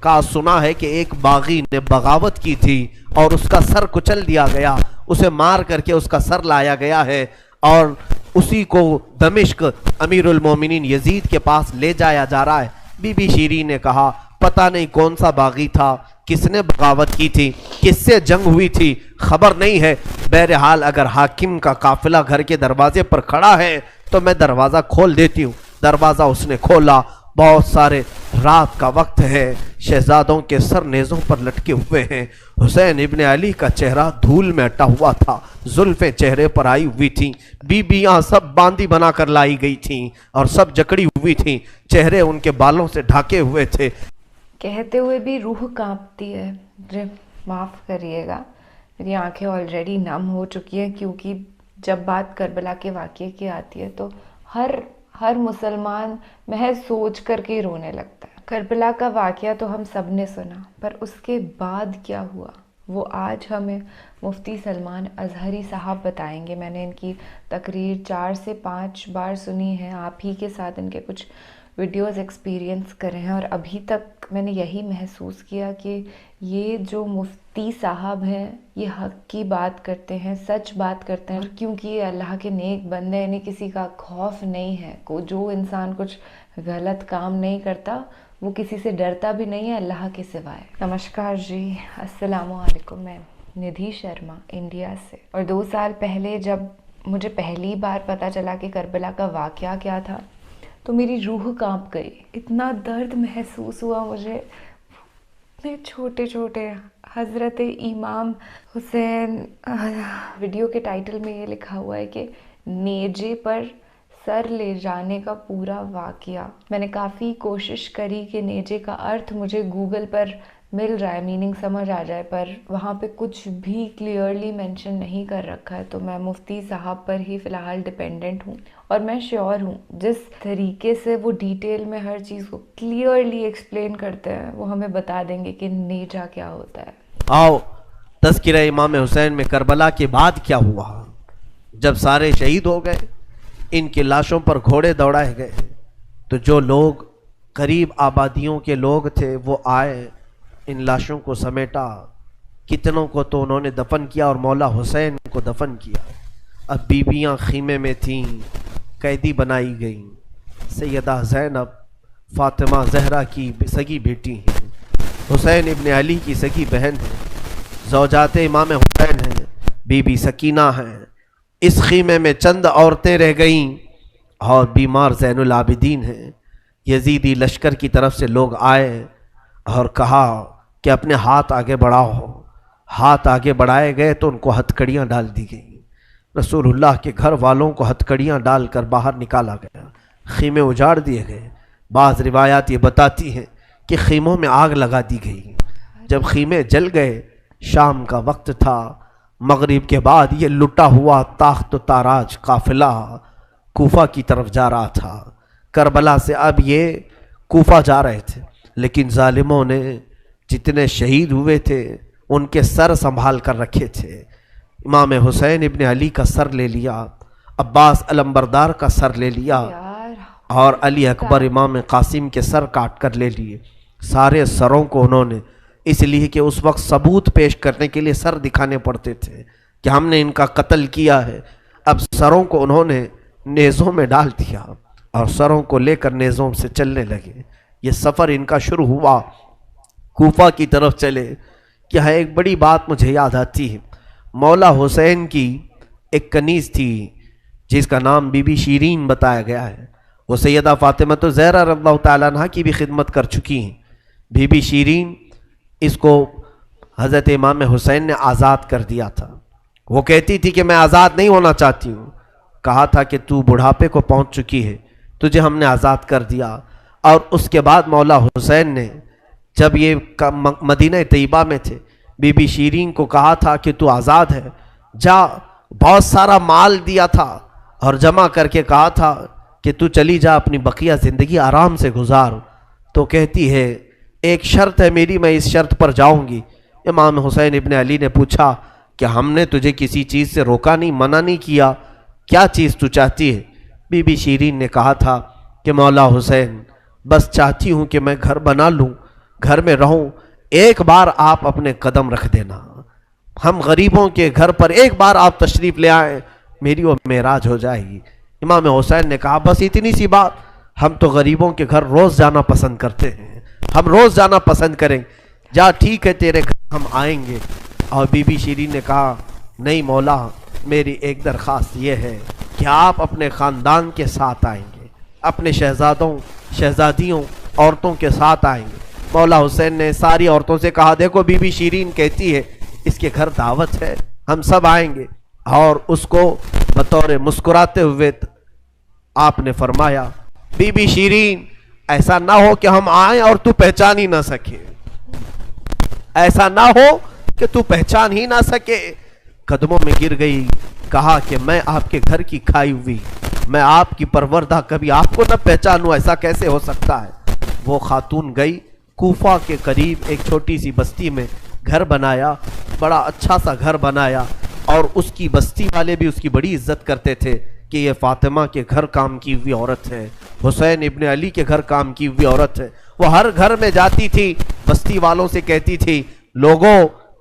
کہا سنا ہے کہ ایک باغی نے بغاوت کی تھی اور اس کا سر کچل دیا گیا، اسے مار کر کے اس کا سر لایا گیا ہے اور اسی کو دمشق امیر المومنین یزید کے پاس لے جایا جا رہا ہے۔ بی بی شیرین نے کہا پتہ نہیں کون سا باغی تھا، کس نے بغاوت کی تھی، کس سے جنگ ہوئی تھی، خبر نہیں ہے، بہرحال اگر حاکم کا قافلہ گھر کے دروازے پر کھڑا ہے تو میں دروازہ کھول دیتی ہوں۔ دروازہ اس نے کھولا، بہت سارے رات کا وقت ہے، شہزادوں کے سر نیزوں پر لٹکے ہوئے ہیں، حسین ابن علی کا چہرہ دھول میں اٹا ہوا تھا، زلفیں چہرے پر آئی ہوئی تھیں، بیویاں سب باندی بنا کر لائی گئی تھیں اور سب جکڑی ہوئی تھیں، چہرے ان کے بالوں سے ڈھاکے ہوئے تھے۔ کہتے ہوئے بھی روح کانپتی ہے، مجھے معاف کریے گا، میری آنکھیں آلریڈی نم ہو چکی ہیں، کیونکہ جب بات کربلا کے واقعے کی آتی ہے تو ہر مسلمان محض سوچ کر کے رونے لگتا ہے۔ کربلا کا واقعہ تو ہم سب نے سنا، پر اس کے بعد کیا ہوا وہ آج ہمیں مفتی سلمان اظہری صاحب بتائیں گے۔ میں نے ان کی تقریر 4 سے 5 بار سنی ہے، آپ ہی کے ساتھ ان کے کچھ ویڈیوز ایکسپیرینس کرے ہیں، اور ابھی تک میں نے یہی محسوس کیا کہ یہ جو مفتی صاحب ہیں یہ حق کی بات کرتے ہیں، سچ بات کرتے ہیں، کیونکہ یہ اللہ کے نیک بندے، انہیں کسی کا خوف نہیں ہے، جو انسان کچھ غلط کام نہیں کرتا وہ کسی سے ڈرتا بھی نہیں ہے اللہ کے سوائے۔ نمسکار جی، السلام علیکم، میں ندھی شرما انڈیا سے۔ اور 2 سال پہلے جب مجھے پہلی بار پتہ چلا کہ کربلا کا واقعہ کیا تھا تو میری روح کانپ گئی، اتنا درد محسوس ہوا مجھے۔ اتنے چھوٹے چھوٹے حضرت امام حسین، ویڈیو کے ٹائٹل میں یہ لکھا ہوا ہے کہ نیجے پر سر لے جانے کا پورا واقعہ۔ میں نے کافی کوشش کری کہ نیجے کا ارتھ مجھے گوگل پر مل جائے، میننگ سمجھ آ جائے، پر وہاں پہ کچھ بھی کلیئرلی مینشن نہیں کر رکھا ہے، تو میں مفتی صاحب پر ہی فی الحال ڈیپینڈنٹ ہوں، اور میں شیور ہوں جس طریقے سے وہ ڈیٹیل میں ہر چیز کو کلیئرلی ایکسپلین کرتے ہیں وہ ہمیں بتا دیں گے کہ نیجا کیا ہوتا ہے۔ آؤ تذکرہ امام حسین میں کربلا کے بعد کیا ہوا۔ جب سارے شہید ہو گئے، ان کی لاشوں پر گھوڑے دوڑائے گئے، تو جو لوگ قریب آبادیوں کے لوگ تھے وہ آئے، ان لاشوں کو سمیٹا، کتنوں کو تو انہوں نے دفن کیا اور مولا حسین کو دفن کیا۔ اب بیویاں خیمے میں تھیں، قیدی بنائی گئیں۔ سیدہ زینب فاطمہ زہرا کی سگی بیٹی ہیں، حسین ابن علی کی سگی بہن ہیں، زوجات امام حسین ہیں، بی بی سکینہ ہیں۔ اس خیمے میں چند عورتیں رہ گئیں اور بیمار زین العابدین ہیں۔ یزیدی لشکر کی طرف سے لوگ آئے اور کہا کہ اپنے ہاتھ آگے بڑھاؤ۔ ہاتھ آگے بڑھائے گئے تو ان کو ہتھکڑیاں ڈال دی گئیں۔ رسول اللہ کے گھر والوں کو ہتھکڑیاں ڈال کر باہر نکالا گیا، خیمے اجاڑ دیے گئے۔ بعض روایات یہ بتاتی ہیں کہ خیموں میں آگ لگا دی گئی۔ جب خیمے جل گئے، شام کا وقت تھا، مغرب کے بعد یہ لٹا ہوا تاخت و تاراج قافلہ کوفہ کی طرف جا رہا تھا۔ کربلا سے اب یہ کوفہ جا رہے تھے، لیکن ظالموں نے جتنے شہید ہوئے تھے ان کے سر سنبھال کر رکھے تھے۔ امام حسین ابن علی کا سر لے لیا، عباس علمبردار کا سر لے لیا، اور علی اکبر امام قاسم کے سر کاٹ کر لے لیے۔ سارے سروں کو انہوں نے، اس لیے کہ اس وقت ثبوت پیش کرنے کے لیے سر دکھانے پڑتے تھے کہ ہم نے ان کا قتل کیا ہے، اب سروں کو انہوں نے نیزوں میں ڈال دیا اور سروں کو لے کر نیزوں سے چلنے لگے۔ یہ سفر ان کا شروع ہوا، کوفہ کی طرف چلے۔ یہاں ایک بڑی بات مجھے یاد آتی ہے، مولا حسین کی ایک کنیز تھی جس کا نام بی بی شیرین بتایا گیا ہے۔ وہ سیدہ فاطمہ زہرا رضی اللہ تعالیٰ عنہ کی بھی خدمت کر چکی ہیں۔ بی بی شیرین، اس کو حضرت امام حسین نے آزاد کر دیا تھا۔ وہ کہتی تھی کہ میں آزاد نہیں ہونا چاہتی ہوں۔ کہا تھا کہ تو بڑھاپے کو پہنچ چکی ہے، تجھے ہم نے آزاد کر دیا۔ اور اس کے بعد مولا حسین نے جب یہ مدینہ طیبہ میں تھے، بی بی شیرین کو کہا تھا کہ تو آزاد ہے، جا، بہت سارا مال دیا تھا اور جمع کر کے کہا تھا کہ تو چلی جا، اپنی بقیہ زندگی آرام سے گزار۔ تو کہتی ہے ایک شرط ہے میری، میں اس شرط پر جاؤں گی۔ امام حسین ابن علی نے پوچھا کہ ہم نے تجھے کسی چیز سے روکا نہیں، منع نہیں کیا، کیا چیز تو چاہتی ہے؟ بی بی شیرین نے کہا تھا کہ مولا حسین، بس چاہتی ہوں کہ میں گھر بنا لوں گھر میں رہوں، ایک بار آپ اپنے قدم رکھ دینا، ہم غریبوں کے گھر پر ایک بار آپ تشریف لے آئیں، میری وہ معراج ہو جائے گی۔ امام حسین نے کہا بس اتنی سی بات، ہم تو غریبوں کے گھر روز جانا پسند کرتے ہیں، ہم روز جانا پسند کریں، جا ٹھیک ہے تیرے گھر ہم آئیں گے۔ اور بی بی شیرین نے کہا نہیں مولا، میری ایک درخواست یہ ہے کہ آپ اپنے خاندان کے ساتھ آئیں گے، اپنے شہزادوں شہزادیوں عورتوں کے ساتھ آئیں گے۔ مولا حسین نے ساری عورتوں سے کہا دیکھو بی بی شیرین کہتی ہے اس کے گھر دعوت ہے، ہم سب آئیں گے۔ اور اس کو بطور مسکراتے ہوئے آپ نے فرمایا بی بی شیرین ایسا نہ ہو کہ ہم آئیں اور تو پہچان ہی نہ سکے، ایسا نہ ہو کہ تو پہچان ہی نہ سکے۔ قدموں میں گر گئی، کہا کہ میں آپ کے گھر کی کھائی ہوئی، میں آپ کی پروردہ، کبھی آپ کو نہ پہچانوں، ایسا کیسے ہو سکتا ہے۔ وہ خاتون گئی، کوفہ کے قریب ایک چھوٹی سی بستی میں گھر بنایا، بڑا اچھا سا گھر بنایا، اور اس کی بستی والے بھی اس کی بڑی عزت کرتے تھے کہ یہ فاطمہ کے گھر کام کی ہوئی عورت ہے، حسین ابن علی کے گھر کام کی ہوئی عورت ہے۔ وہ ہر گھر میں جاتی تھی، بستی والوں سے کہتی تھی لوگوں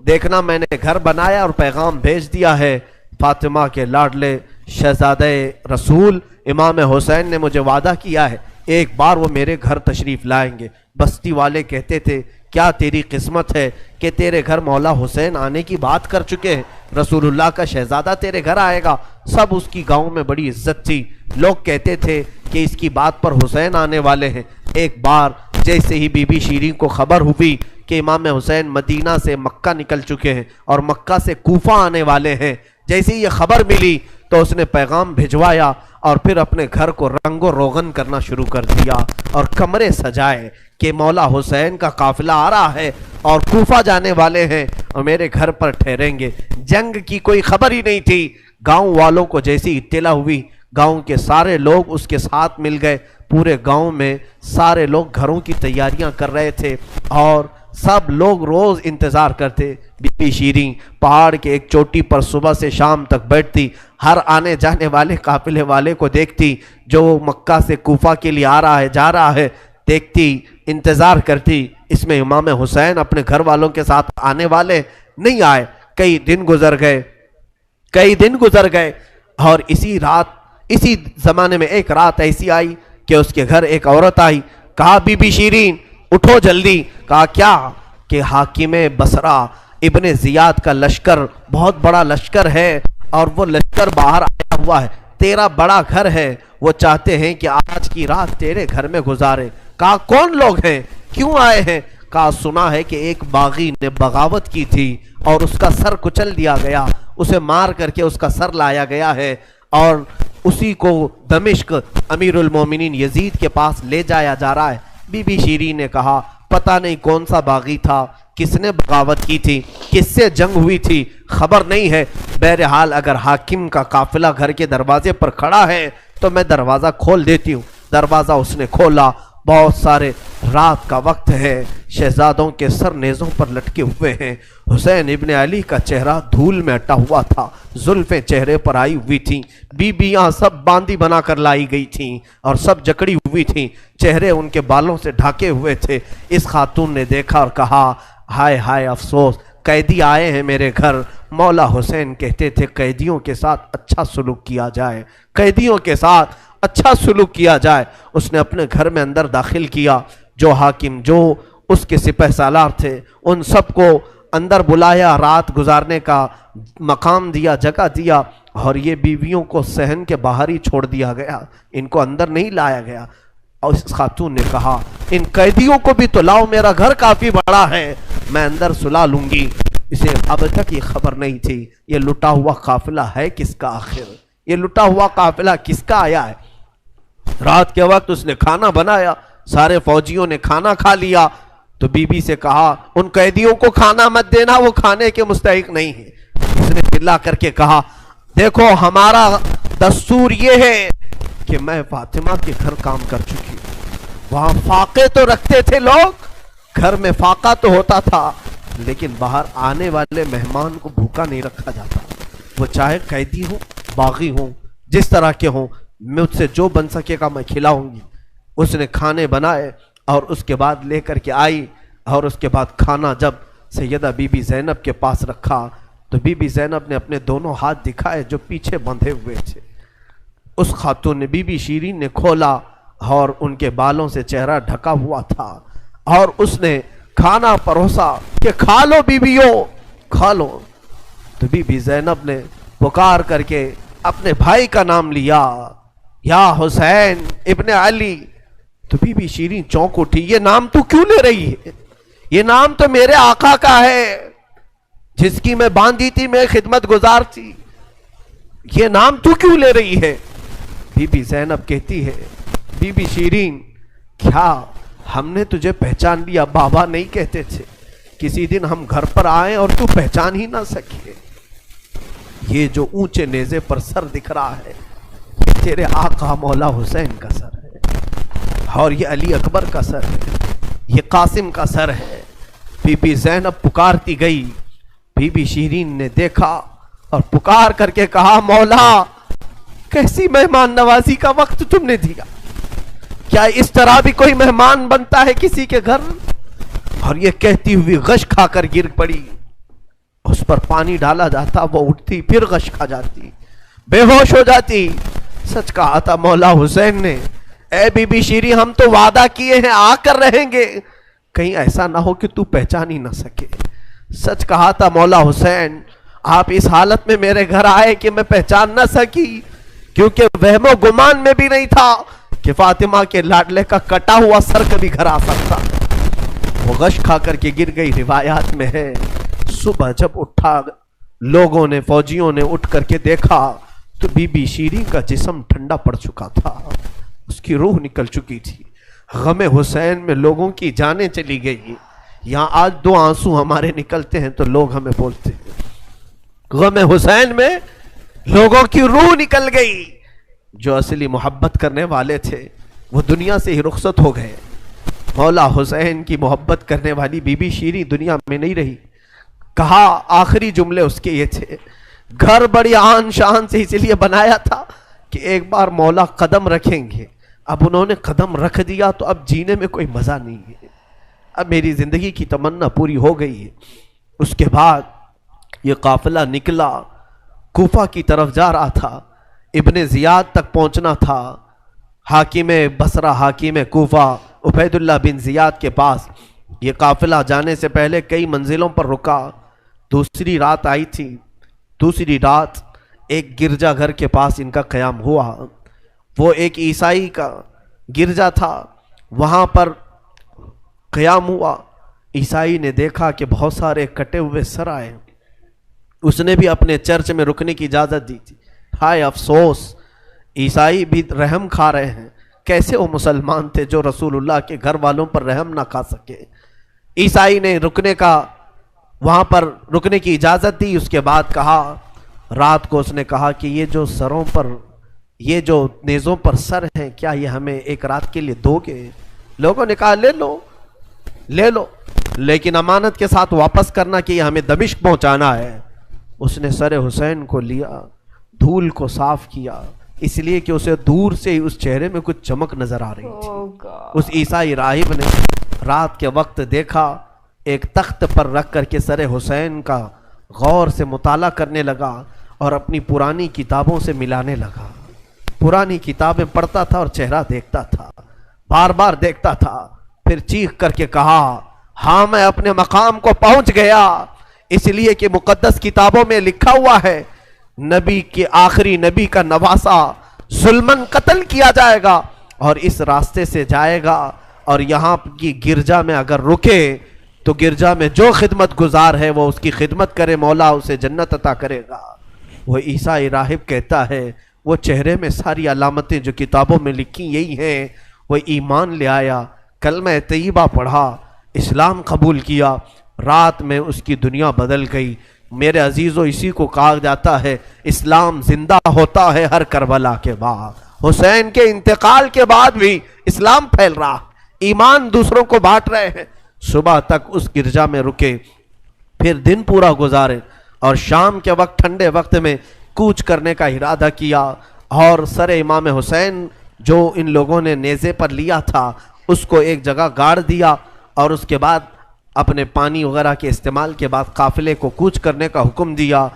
دیکھنا میں نے گھر بنایا اور پیغام بھیج دیا ہے، فاطمہ کے لاڈلے شہزادہ رسول امام حسین نے مجھے وعدہ کیا ہے ایک بار وہ میرے گھر تشریف لائیں گے۔ بستی والے کہتے تھے کیا تیری قسمت ہے کہ تیرے گھر مولا حسین آنے کی بات کر چکے ہیں، رسول اللہ کا شہزادہ تیرے گھر آئے گا۔ سب اس کی گاؤں میں بڑی عزت تھی، لوگ کہتے تھے کہ اس کی بات پر حسین آنے والے ہیں۔ ایک بار جیسے ہی بی بی شیرین کو خبر ہوئی کہ امام حسین مدینہ سے مکہ نکل چکے ہیں اور مکہ سے کوفہ آنے والے ہیں، جیسے ہی یہ خبر ملی تو اس نے پیغام بھجوایا اور پھر اپنے گھر کو رنگ و روغن کرنا شروع کر دیا اور کمرے سجائے کہ مولا حسین کا قافلہ آ رہا ہے اور کوفہ جانے والے ہیں اور میرے گھر پر ٹھہریں گے۔ جنگ کی کوئی خبر ہی نہیں تھی، گاؤں والوں کو جیسی اطلاع ہوئی گاؤں کے سارے لوگ اس کے ساتھ مل گئے، پورے گاؤں میں سارے لوگ گھروں کی تیاریاں کر رہے تھے اور سب لوگ روز انتظار کرتے۔ بی بی شیرین پہاڑ کے ایک چوٹی پر صبح سے شام تک بیٹھتی، ہر آنے جانے والے قافلے والے کو دیکھتی، جو مکہ سے کوفہ کے لیے آ رہا ہے جا رہا ہے دیکھتی، انتظار کرتی۔ اس میں امام حسین اپنے گھر والوں کے ساتھ آنے والے نہیں آئے، کئی دن گزر گئے اور اسی زمانے میں ایک رات ایسی آئی کہ اس کے گھر ایک عورت آئی، کہا بی بی شیرین اٹھو جلدی۔ کہا کیا؟ کہ حاکم بصرہ ابن زیاد کا لشکر بہت بڑا لشکر ہے اور وہ لشکر باہر آیا ہوا ہے، تیرا بڑا گھر ہے، وہ چاہتے ہیں کہ آج کی رات تیرے گھر میں گزارے۔ کہا کون لوگ ہیں، کیوں آئے ہیں؟ کہا سنا ہے کہ ایک باغی نے بغاوت کی تھی اور اس کا سر کچل دیا گیا، اسے مار کر کے اس کا سر لایا گیا ہے اور اسی کو دمشق امیر المومنین یزید کے پاس لے جایا جا رہا ہے۔ بی بی شیرین نے کہا پتہ نہیں کون سا باغی تھا، کس نے بغاوت کی تھی، کس سے جنگ ہوئی تھی، خبر نہیں ہے، بہرحال اگر حاکم کا قافلہ گھر کے دروازے پر کھڑا ہے تو میں دروازہ کھول دیتی ہوں۔ دروازہ اس نے کھولا، بہت سارے رات کا وقت ہے، شہزادوں کے سر نیزوں پر لٹکے ہوئے ہیں، حسین ابن علی کا چہرہ دھول میں اٹا ہوا تھا، زلفیں چہرے پر آئی ہوئی تھیں، بیویاں سب باندی بنا کر لائی گئی تھیں اور سب جکڑی ہوئی تھیں، چہرے ان کے بالوں سے ڈھاکے ہوئے تھے۔ اس خاتون نے دیکھا اور کہا ہائے ہائے افسوس، قیدی آئے ہیں میرے گھر۔ مولا حسین کہتے تھے قیدیوں کے ساتھ اچھا سلوک کیا جائے، قیدیوں کے ساتھ اچھا سلوک کیا جائے۔ اس نے اپنے گھر میں اندر داخل کیا، جو حاکم جو اس کے سپہ سالار تھے ان سب کو اندر بلایا، رات گزارنے کا مقام دیا، جگہ دیا، اور یہ بیویوں کو صحن کے باہر ہی چھوڑ دیا گیا، ان کو اندر نہیں لایا گیا۔ اور اس خاتون نے کہا ان قیدیوں کو بھی تو لاؤ، میرا گھر کافی بڑا ہے، میں اندر سلا لوں گی۔ اسے اب تک یہ خبر نہیں تھی یہ لٹا ہوا قافلہ ہے کس کا، آخر یہ لٹا ہوا قافلہ کس کا آیا ہے۔ رات کے وقت اس نے کھانا بنایا، سارے فوجیوں نے کھانا کھا لیا، تو بی بی سے کہا ان قیدیوں کو کھانا مت دینا، وہ کھانے کے مستحق نہیں ہے۔ اس نے چلا کر کے کہا دیکھو ہمارا دستور یہ ہے کہ میں فاطمہ کے گھر کام کر چکی ہوں، وہاں فاقے تو رکھتے تھے لوگ، گھر میں فاقہ تو ہوتا تھا، لیکن باہر آنے والے مہمان کو بھوکا نہیں رکھا جاتا، وہ چاہے قیدی ہوں باغی ہوں جس طرح کے ہوں، مجھ سے جو بن سکے گا میں کھلاؤں گی۔ اس نے کھانے بنائے اور اس کے بعد لے کر کے آئی اور اس کے بعد کھانا جب سیدہ بی بی زینب کے پاس رکھا تو بی بی زینب نے اپنے دونوں ہاتھ دکھائے جو پیچھے بندھے ہوئے تھے. اس خاتون نے بی بی شیرین نے کھولا اور ان کے بالوں سے چہرہ ڈھکا ہوا تھا اور اس نے کھانا پروسا کہ کھا لو بیویو کھا لو. تو بی بی زینب نے پکار کر کے اپنے بھائی کا نام لیا، یا حسین ابن علی. تو بی بی شیرین چونک اٹھی، یہ نام تو کیوں لے رہی ہے؟ یہ نام تو میرے آقا کا ہے جس کی میں باندھی تھی، میں خدمت گزار تھی، یہ نام تو کیوں لے رہی ہے؟ بی بی زینب کہتی ہے، بی بی شیرین کیا ہم نے تجھے پہچان لیا؟ بابا نہیں کہتے تھے کسی دن ہم گھر پر آئیں اور تو پہچان ہی نہ سکے. یہ جو اونچے نیزے پر سر دکھ رہا ہے یہ تیرے آقا مولا حسین کا سر ہے اور یہ علی اکبر کا سر ہے، یہ قاسم کا سر ہے. بی بی زینب پکارتی گئی. بی بی شیرین نے دیکھا اور پکار کر کے کہا، مولا کیسی مہمان نوازی کا وقت تم نے دیا، کیا اس طرح بھی کوئی مہمان بنتا ہے کسی کے گھر؟ اور یہ کہتی ہوئی غش کھا کر گر پڑی. اس پر پانی ڈالا جاتا، وہ اٹھتی پھر غش کھا جاتی، بے ہوش ہو جاتی. سچ کہا تھا مولا حسین نے، اے بی بی شیری ہم تو وعدہ کیے ہیں آ کر رہیں گے، کہیں ایسا نہ ہو کہ تو پہچان ہی نہ سکے. سچ کہا تھا مولا حسین، آپ اس حالت میں میرے گھر آئے کہ میں پہچان نہ سکی، کیونکہ وہم و گمان میں بھی نہیں تھا کہ فاطمہ کے لاڈلے کا کٹا ہوا سر کبھی گھر آ سکتا. وہ غش کھا کر کے گر گئی. روایات میں ہے صبح جب اٹھا لوگوں نے، فوجیوں نے اٹھ کر کے دیکھا تو بی بی شیرین کا جسم ٹھنڈا پڑ چکا تھا، اس کی روح نکل چکی تھی. غم حسین میں لوگوں کی جانیں چلی گئی. یہاں آج دو آنسو ہمارے نکلتے ہیں تو لوگ ہمیں بولتے ہیں، غم حسین میں لوگوں کی روح نکل گئی. جو اصلی محبت کرنے والے تھے وہ دنیا سے ہی رخصت ہو گئے. مولا حسین کی محبت کرنے والی بی بی شیرین دنیا میں نہیں رہی. کہا آخری جملے اس کے یہ تھے، گھر بڑی آن شان سے اس لیے بنایا تھا کہ ایک بار مولا قدم رکھیں گے. اب انہوں نے قدم رکھ دیا تو اب جینے میں کوئی مزہ نہیں ہے، اب میری زندگی کی تمنا پوری ہو گئی ہے. اس کے بعد یہ قافلہ نکلا، کوفہ کی طرف جا رہا تھا، ابن زیاد تک پہنچنا تھا. حاکم بصرہ، حاکم کوفہ عبید اللہ بن زیاد کے پاس یہ قافلہ جانے سے پہلے کئی منزلوں پر رکا. دوسری رات آئی تھی. دوسری رات ایک گرجا گھر کے پاس ان کا قیام ہوا. وہ ایک عیسائی کا گرجا تھا، وہاں پر قیام ہوا. عیسائی نے دیکھا کہ بہت سارے کٹے ہوئے سر آئے. اس نے بھی اپنے چرچ میں رکنے کی اجازت دی تھی. ہائے افسوس، عیسائی بھی رحم کھا رہے ہیں. کیسے وہ مسلمان تھے جو رسول اللہ کے گھر والوں پر رحم نہ کھا سکے. عیسائی نے رکنے کا، وہاں پر رکنے کی اجازت دی. اس کے بعد کہا، رات کو اس نے کہا کہ یہ جو سروں پر، یہ جو نیزوں پر سر ہیں، کیا یہ ہمیں ایک رات کے لیے دو گے؟ لوگوں نے کہا لے لو لے لو، لیکن امانت کے ساتھ واپس کرنا کہ یہ ہمیں دمشق پہنچانا ہے. اس نے سر حسین کو لیا، دھول کو صاف کیا، اس لیے کہ اسے دور سے ہی اس چہرے میں کچھ چمک نظر آ رہی تھی. اس عیسائی راہب نے رات کے وقت دیکھا، ایک تخت پر رکھ کر کے سر حسین کا غور سے مطالعہ کرنے لگا اور اپنی پرانی کتابوں سے ملانے لگا. پرانی کتابیں پڑھتا تھا اور چہرہ دیکھتا تھا، بار بار دیکھتا تھا. پھر چیخ کر کے کہا، ہاں میں اپنے مقام کو پہنچ گیا، اس لیے کہ مقدس کتابوں میں لکھا ہوا ہے نبی کے آخری نبی کا نواسا ظلمن قتل کیا جائے گا اور اس راستے سے جائے گا، اور یہاں کی گرجا میں اگر رکے تو گرجا میں جو خدمت گزار ہے وہ اس کی خدمت کرے، مولا اسے جنت عطا کرے گا. وہ عیسائی راہب کہتا ہے وہ چہرے میں ساری علامتیں جو کتابوں میں لکھی یہی ہیں. وہ ایمان لے آیا، کلمہ طیبہ پڑھا، اسلام قبول کیا. رات میں اس کی دنیا بدل گئی. میرے عزیزو، اسی کو کہا جاتا ہے اسلام زندہ ہوتا ہے ہر کربلا کے بعد. حسین کے انتقال کے بعد بھی اسلام پھیل رہا، ایمان دوسروں کو بانٹ رہے ہیں. صبح تک اس گرجا میں رکے، پھر دن پورا گزارے اور شام کے وقت ٹھنڈے وقت میں کوچ کرنے کا ارادہ کیا اور سر امام حسین جو ان لوگوں نے نیزے پر لیا تھا اس کو ایک جگہ گاڑ دیا اور اس کے بعد اپنے پانی وغیرہ کے استعمال کے بعد قافلے کو کوچ کرنے کا حکم دیا.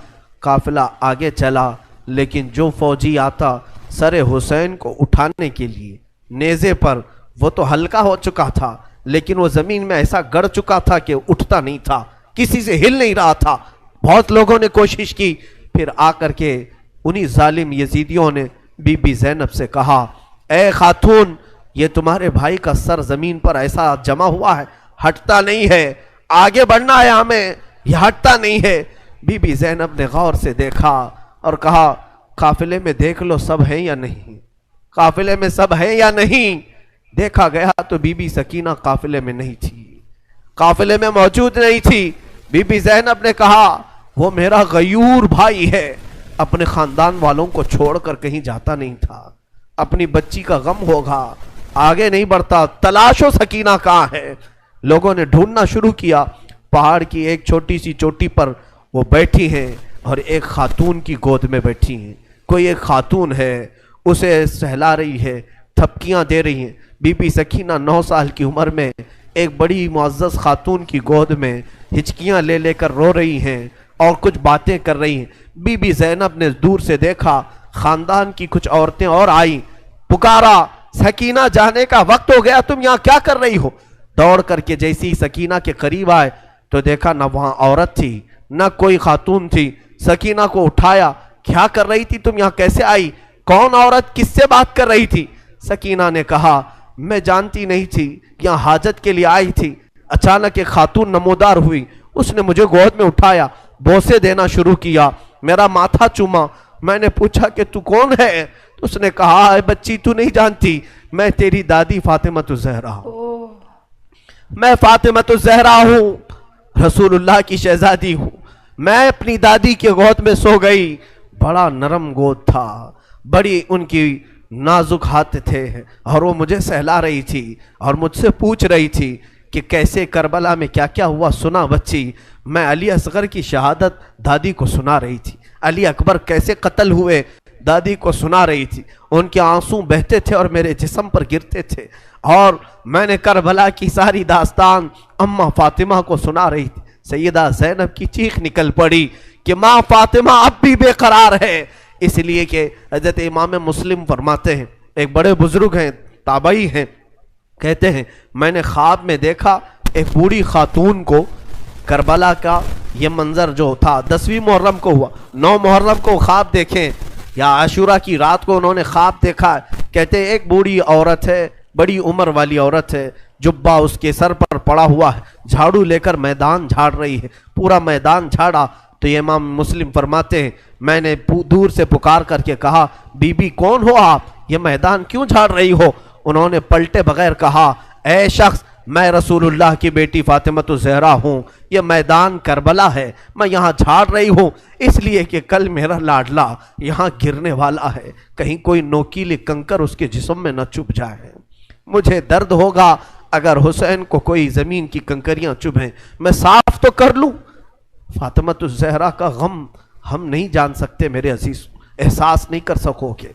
قافلہ آگے چلا، لیکن جو فوجی آتا سر حسین کو اٹھانے کے لیے نیزے پر، وہ تو ہلکا ہو چکا تھا لیکن وہ زمین میں ایسا گڑ چکا تھا کہ اٹھتا نہیں تھا، کسی سے ہل نہیں رہا تھا. بہت لوگوں نے کوشش کی، پھر آ کر کے انہی ظالم یزیدیوں نے بی بی زینب سے کہا، اے خاتون، یہ تمہارے بھائی کا سر زمین پر ایسا جمع ہوا ہے، ہٹتا نہیں ہے، آگے بڑھنا ہے ہمیں، یہ ہٹتا نہیں ہے. بی بی زینب نے غور سے دیکھا اور کہا، قافلے میں دیکھ لو سب ہیں یا نہیں، قافلے میں سب ہیں یا نہیں. دیکھا گیا تو بی بی سکینہ قافلے میں نہیں تھی، قافلے میں موجود نہیں تھی. بی بی زینب نے کہا، وہ میرا غیور بھائی ہے، اپنے خاندان والوں کو چھوڑ کر کہیں جاتا نہیں تھا، اپنی بچی کا غم ہوگا، آگے نہیں بڑھتا، تلاشو سکینہ کہاں ہے. لوگوں نے ڈھونڈنا شروع کیا. پہاڑ کی ایک چھوٹی سی چوٹی پر وہ بیٹھی ہیں اور ایک خاتون کی گود میں بیٹھی ہیں. کوئی ایک خاتون ہے، اسے سہلا رہی ہے، تھپکیاں دے رہی ہیں. بی بی سکینہ 9 سال کی عمر میں ایک بڑی معزز خاتون کی گود میں ہچکیاں لے لے کر رو رہی ہیں اور کچھ باتیں کر رہی ہیں. بی بی زینب نے دور سے دیکھا، خاندان کی کچھ عورتیں اور آئیں، پکارا، سکینہ جانے کا وقت ہو گیا، تم یہاں کیا کر رہی ہو. دوڑ کر کے جیسی سکینہ کے قریب آئے تو دیکھا نہ وہاں عورت تھی نہ کوئی خاتون تھی. سکینہ کو اٹھایا، کیا کر رہی تھی تم یہاں، کیسے آئی، کون عورت، کس سے بات کر رہی تھی. سکینہ نے کہا، میں جانتی نہیں تھی، یہاں حاجت کے لیے آئی تھی، اچانک ایک خاتون نمودار ہوئی، اس نے مجھے گود میں اٹھایا، بوسے دینا شروع کیا، میرا ماتھا چوما. میں نے پوچھا کہ تو کون ہے، تو اس نے کہا، اے بچی تو نہیں جانتی، میں تیری دادی فاطمہ الزہرا ہوں، میں فاطمہ الزہرا ہوں، رسول اللہ کی شہزادی ہوں. میں اپنی دادی کے گود میں سو گئی، بڑا نرم گود تھا، بڑی ان کی نازک ہاتھ تھے اور وہ مجھے سہلا رہی تھی اور مجھ سے پوچھ رہی تھی کہ کیسے کربلا میں کیا کیا ہوا، سنا بچی. میں علی اصغر کی شہادت دادی کو سنا رہی تھی، علی اکبر کیسے قتل ہوئے دادی کو سنا رہی تھی. ان کے آنسو بہتے تھے اور میرے جسم پر گرتے تھے اور میں نے کربلا کی ساری داستان اماں فاطمہ کو سنا رہی تھی. سیدہ زینب کی چیخ نکل پڑی کہ ماں فاطمہ اب بھی بے قرار ہے. اس لیے کہ حضرت امام مسلم فرماتے ہیں، ایک بڑے بزرگ ہیں، تابعی ہیں، کہتے ہیں میں نے خواب میں دیکھا ایک بوڑھی خاتون کو. کربلا کا یہ منظر جو تھا 10ویں محرم کو ہوا، 9 محرم کو خواب دیکھیں یا عاشورہ کی رات کو انہوں نے خواب دیکھا. کہتے ہیں ایک بوڑھی عورت ہے، بڑی عمر والی عورت ہے، جبہ اس کے سر پر پڑا ہوا ہے، جھاڑو لے کر میدان جھاڑ رہی ہے، پورا میدان جھاڑا. تو یہ امام مسلم فرماتے ہیں میں نے دور سے پکار کر کے کہا، بی بی کون ہو آپ، یہ میدان کیوں جھاڑ رہی ہو. انہوں نے پلٹے بغیر کہا، اے شخص، میں رسول اللہ کی بیٹی فاطمہ الزہرا ہوں، یہ میدان کربلا ہے، میں یہاں جھاڑ رہی ہوں اس لیے کہ کل میرا لاڈلا یہاں گرنے والا ہے، کہیں کوئی نوکیلی کنکر اس کے جسم میں نہ چبھ جائے. مجھے درد ہوگا اگر حسین کو کوئی زمین کی کنکریاں چبھیں، میں صاف تو کر لوں. فاطمہ الزہرا کا غم ہم نہیں جان سکتے میرے عزیز، احساس نہیں کر سکو گے.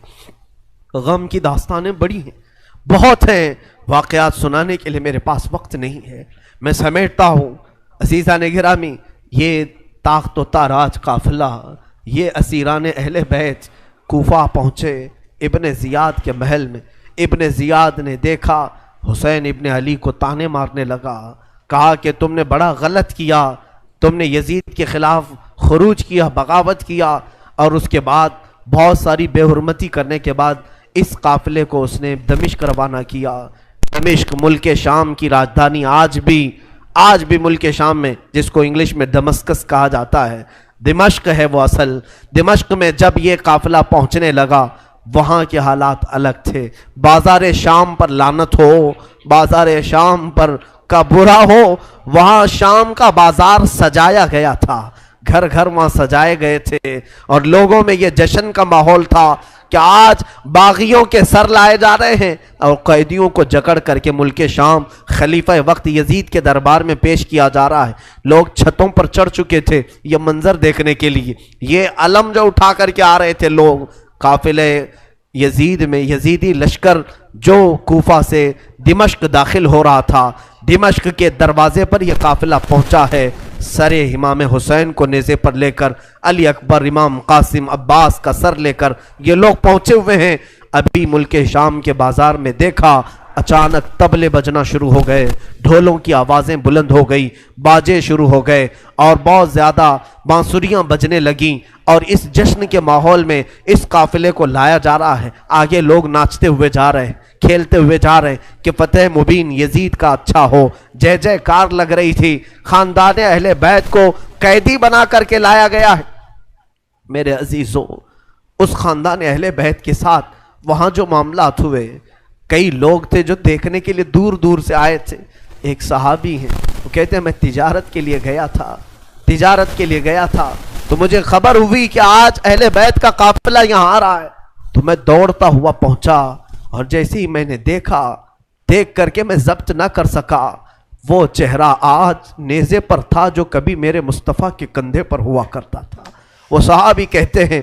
غم کی داستانیں بڑی ہیں، بہت ہیں، واقعات سنانے کے لیے میرے پاس وقت نہیں ہے، میں سمیٹتا ہوں. عزیزان گرامی، یہ تاخت و تاراج قافلہ، یہ اسیران اہل بیت کوفہ پہنچے ابن زیاد کے محل میں. ابن زیاد نے دیکھا حسین ابن علی کو تانے مارنے لگا، کہا کہ تم نے بڑا غلط کیا، تم نے یزید کے خلاف خروج کیا، بغاوت کیا، اور اس کے بعد بہت ساری بے حرمتی کرنے کے بعد اس قافلے کو اس نے دمشق روانہ کیا. دمشق ملک شام کی راجدھانی، آج بھی ملک شام میں جس کو انگلش میں دمسکس کہا جاتا ہے، دمشق ہے وہ اصل. دمشق میں جب یہ قافلہ پہنچنے لگا وہاں کے حالات الگ تھے. بازار شام پر لعنت ہو، بازار شام پر کا برا ہو. وہاں شام کا بازار سجایا گیا تھا، گھر گھر وہاں سجائے گئے تھے اور لوگوں میں یہ جشن کا ماحول تھا کہ آج باغیوں کے سر لائے جا رہے ہیں اور قیدیوں کو جکڑ کر کے ملک شام خلیفہ وقت یزید کے دربار میں پیش کیا جا رہا ہے. لوگ چھتوں پر چڑھ چکے تھے یہ منظر دیکھنے کے لیے. یہ علم جو اٹھا کر کے آ رہے تھے لوگ، قافلے یزید میں یزیدی لشکر جو کوفہ سے دمشق داخل ہو رہا تھا، دمشق کے دروازے پر یہ قافلہ پہنچا ہے، سر امام حسین کو نیزے پر لے کر، علی اکبر، امام قاسم، عباس کا سر لے کر یہ لوگ پہنچے ہوئے ہیں۔ ابھی ملک شام کے بازار میں دیکھا، اچانک طبلے بجنا شروع ہو گئے، ڈھولوں کی آوازیں بلند ہو گئی، باجے شروع ہو گئے اور بہت زیادہ بانسریاں بجنے لگیں، اور اس جشن کے ماحول میں اس قافلے کو لایا جا رہا ہے۔ آگے لوگ ناچتے ہوئے جا رہے ہیں، کھیلتے ہوئے جا رہے ہیں کہ فتح مبین یزید کا اچھا ہو، جے جے کار لگ رہی تھی۔ خاندان اہل بیت کو قیدی بنا کر کے لایا گیا ہے۔ میرے عزیزوں، اس خاندان اہل بیت کے ساتھ وہاں جو معاملات ہوئے، کئی لوگ تھے جو دیکھنے کے لیے دور دور سے آئے تھے۔ ایک صحابی ہیں، وہ کہتے ہیں میں تجارت کے لیے گیا تھا تو مجھے خبر ہوئی کہ آج اہل بیت کا قافلہ یہاں آ رہا ہے، تو میں دوڑتا ہوا پہنچا، اور جیسے ہی میں نے دیکھ کر کے میں ضبط نہ کر سکا، وہ چہرہ آج نیزے پر تھا جو کبھی میرے مصطفیٰ کے کندھے پر ہوا کرتا تھا۔ وہ صحابی کہتے ہیں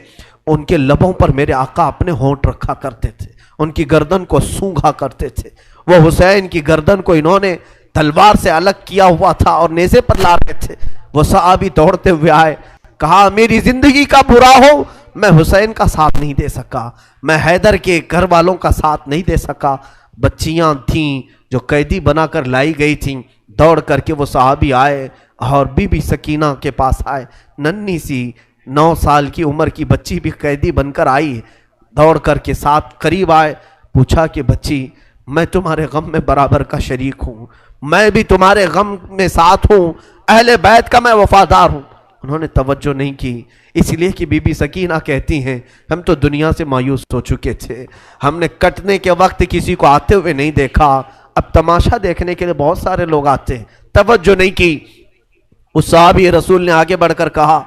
ان کے لبوں پر میرے آقا اپنے ہونٹ رکھا کرتے تھے، ان کی گردن کو سونگھا کرتے تھے۔ وہ حسین کی گردن کو انہوں نے تلوار سے الگ کیا ہوا تھا اور نیزے پر لا رہے تھے۔ وہ صحابی دوڑتے ہوئے آئے، کہا میری زندگی کا برا ہو، میں حسین کا ساتھ نہیں دے سکا، میں حیدر کے گھر والوں کا ساتھ نہیں دے سکا۔ بچیاں تھیں جو قیدی بنا کر لائی گئی تھیں، دوڑ کر کے وہ صحابی آئے اور بی بی سکینہ کے پاس آئے۔ ننھی سی 9 سال کی عمر کی بچی بھی قیدی بن کر آئی، دوڑ کر کے ساتھ قریب آئے، پوچھا کہ بچی میں تمہارے غم میں برابر کا شریک ہوں، میں بھی تمہارے غم میں ساتھ ہوں، اہل بیت کا میں وفادار ہوں۔ انہوں نے توجہ نہیں کی، اس لیے کہ بی بی سکینہ کہتی ہیں ہم تو دنیا سے مایوس ہو چکے تھے، ہم نے کٹنے کے وقت کسی کو آتے ہوئے نہیں دیکھا، اب تماشا دیکھنے کے لیے بہت سارے لوگ آتے ہیں، توجہ نہیں کی۔ اس صحابی رسول نے آگے بڑھ کر کہا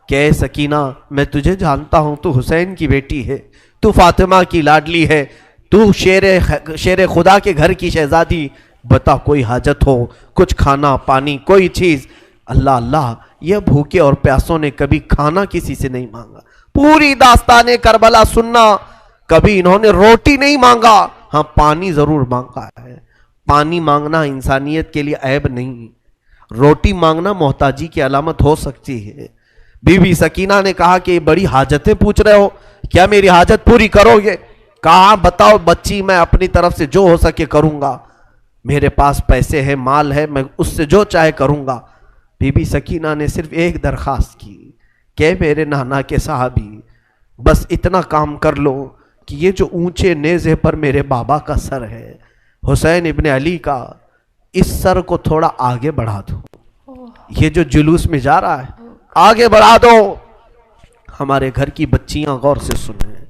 کہ اے سکینہ میں تجھے جانتا ہوں، تو حسین کی بیٹی ہے، تو فاطمہ کی لاڈلی ہے، تو شیر خدا کے گھر کی شہزادی، بتا کوئی حاجت ہو، کچھ کھانا پانی کوئی چیز۔ اللہ اللہ، یہ بھوکے اور پیاسوں نے کبھی کھانا کسی سے نہیں مانگا، پوری داستان کربلا سننا، کبھی انہوں نے روٹی نہیں مانگا، ہاں پانی ضرور مانگا ہے۔ پانی مانگنا انسانیت کے لیے عیب نہیں، روٹی مانگنا محتاجی کی علامت ہو سکتی ہے۔ بی بی سکینہ نے کہا کہ بڑی حاجتیں پوچھ رہے ہو، کیا میری حاجت پوری کرو گے؟ کہا بتاؤ بچی، میں اپنی طرف سے جو ہو سکے کروں گا، میرے پاس پیسے ہیں، مال ہے، میں اس سے جو چاہے کروں گا۔ بی بی سکینہ نے صرف ایک درخواست کی کہ میرے نانا کے صحابی بس اتنا کام کر لو کہ یہ جو اونچے نیزے پر میرے بابا کا سر ہے، حسین ابن علی کا، اس سر کو تھوڑا آگے بڑھا دو، یہ جو جلوس میں جا رہا ہے آگے بڑھا دو۔ ہمارے گھر کی بچیاں غور سے سنیں،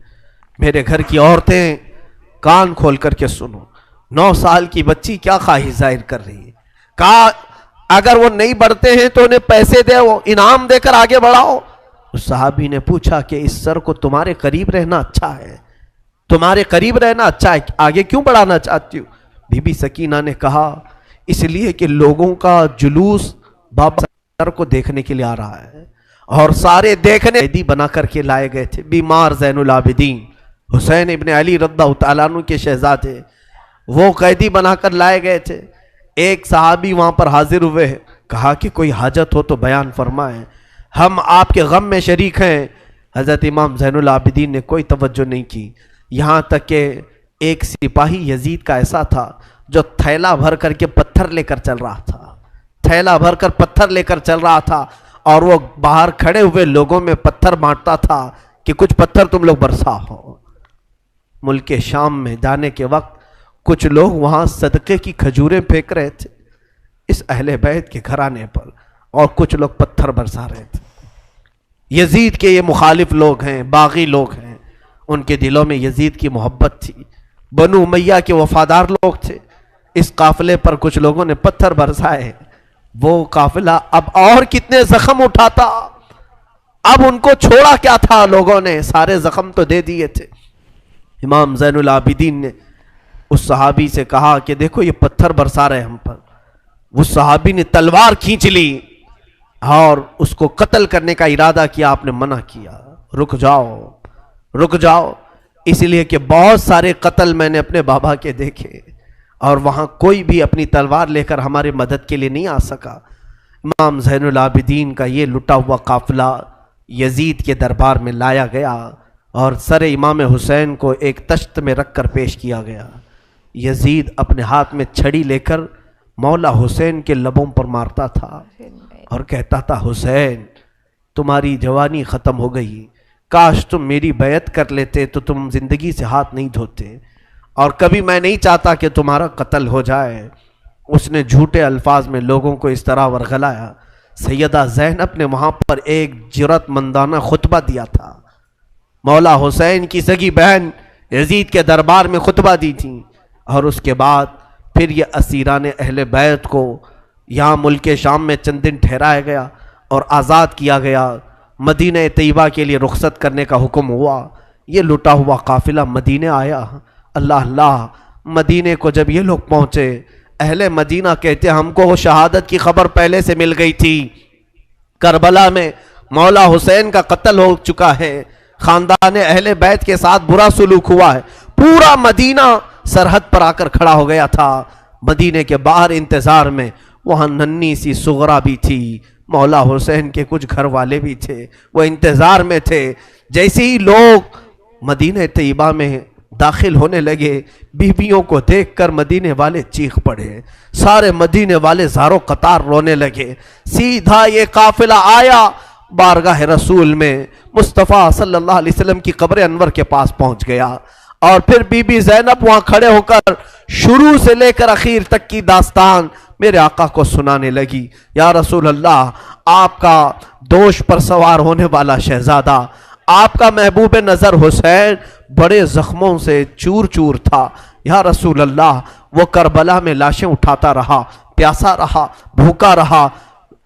میرے گھر کی عورتیں کان کھول کر کے سنو، 9 سال کی بچی کیا خواہش ظاہر کر رہی ہے۔ کہا اگر وہ نہیں بڑھتے ہیں تو انہیں پیسے دے، وہ انعام دے کر آگے بڑھاؤ۔ اس صحابی نے پوچھا کہ اس سر کو تمہارے قریب رہنا اچھا ہے، تمہارے قریب رہنا اچھا ہے، آگے کیوں بڑھانا چاہتی ہو؟ بی بی سکینہ نے کہا اس لیے کہ لوگوں کا جلوس بابا سر کو دیکھنے کے لیے آ رہا ہے، اور سارے دیکھنے قیدی بنا کر کے لائے گئے تھے۔ بیمار زین العابدین حسین ابن علی رضی اللہ تعالیٰ عنہ کے شہزادے، وہ قیدی بنا کر لائے گئے تھے۔ ایک صحابی وہاں پر حاضر ہوئے، کہا کہ کوئی حاجت ہو تو بیان فرمائیں، ہم آپ کے غم میں شریک ہیں۔ حضرت امام زین العابدین نے کوئی توجہ نہیں کی، یہاں تک کہ ایک سپاہی یزید کا ایسا تھا جو تھیلا بھر کر کے پتھر لے کر چل رہا تھا، تھیلا بھر کر پتھر لے کر چل رہا تھا، اور وہ باہر کھڑے ہوئے لوگوں میں پتھر بانٹتا تھا کہ کچھ پتھر تم لوگ برسا ہو۔ ملک شام میں جانے کے وقت کچھ لوگ وہاں صدقے کی کھجوریں پھینک رہے تھے اس اہل بیت کے گھرانے پر، اور کچھ لوگ پتھر برسا رہے تھے۔ یزید کے یہ مخالف لوگ ہیں، باغی لوگ ہیں، ان کے دلوں میں یزید کی محبت تھی، بنو امیہ کے وفادار لوگ تھے۔ اس قافلے پر کچھ لوگوں نے پتھر برسائے، وہ قافلہ اب اور کتنے زخم اٹھاتا، اب ان کو چھوڑا کیا تھا، لوگوں نے سارے زخم تو دے دیے تھے۔ امام زین العابدین نے اس صحابی سے کہا کہ دیکھو یہ پتھر برسا رہے ہم پر۔ اس صحابی نے تلوار کھینچ لی اور اس کو قتل کرنے کا ارادہ کیا، آپ نے منع کیا، رک جاؤ رک جاؤ۔ اس لیے کہ بہت سارے قتل میں نے اپنے بابا کے دیکھے اور وہاں کوئی بھی اپنی تلوار لے کر ہمارے مدد کے لیے نہیں آ سکا۔ امام زین العابدین کا یہ لٹا ہوا قافلہ یزید کے دربار میں لایا گیا اور سر امام حسین کو ایک تشت میں رکھ کر پیش کیا گیا۔ یزید اپنے ہاتھ میں چھڑی لے کر مولا حسین کے لبوں پر مارتا تھا اور کہتا تھا حسین تمہاری جوانی ختم ہو گئی، کاش تم میری بیعت کر لیتے تو تم زندگی سے ہاتھ نہیں دھوتے، اور کبھی میں نہیں چاہتا کہ تمہارا قتل ہو جائے۔ اس نے جھوٹے الفاظ میں لوگوں کو اس طرح ورغلایا۔ سیدہ زینب نے وہاں پر ایک جرأت مندانہ خطبہ دیا تھا، مولا حسین کی سگی بہن یزید کے دربار میں خطبہ دی تھی، اور اس کے بعد پھر یہ اسیران اہل بیت کو یہاں ملک شام میں چند دن ٹھہرایا گیا اور آزاد کیا گیا، مدینہ طیبہ کے لیے رخصت کرنے کا حکم ہوا۔ یہ لٹا ہوا قافلہ مدینہ آیا۔ اللہ اللہ، مدینہ کو جب یہ لوگ پہنچے، اہل مدینہ کہتے ہم کو وہ شہادت کی خبر پہلے سے مل گئی تھی، کربلا میں مولا حسین کا قتل ہو چکا ہے، خاندان اہل بیت کے ساتھ برا سلوک ہوا ہے۔ پورا مدینہ سرحد پر آ کر کھڑا ہو گیا تھا۔ مدینے کے باہر انتظار میں وہاں ننھی سی سغرا بھی تھی، مولا حسین کے کچھ گھر والے بھی تھے، وہ انتظار میں تھے۔ جیسے ہی لوگ مدینہ طیبہ میں داخل ہونے لگے، بیویوں کو دیکھ کر مدینے والے چیخ پڑے، سارے مدینے والے زاروں قطار رونے لگے۔ سیدھا یہ قافلہ آیا بارگاہ رسول میں، مصطفیٰ صلی اللہ علیہ وسلم کی قبر انور کے پاس پہنچ گیا، اور پھر بی بی زینب وہاں کھڑے ہو کر شروع سے لے کر اخیر تک کی داستان میرے آقا کو سنانے لگی۔ یا رسول اللہ، آپ کا دوش پر سوار ہونے والا شہزادہ، آپ کا محبوب نظر حسین بڑے زخموں سے چور چور تھا۔ یا رسول اللہ، وہ کربلا میں لاشیں اٹھاتا رہا، پیاسا رہا، بھوکا رہا۔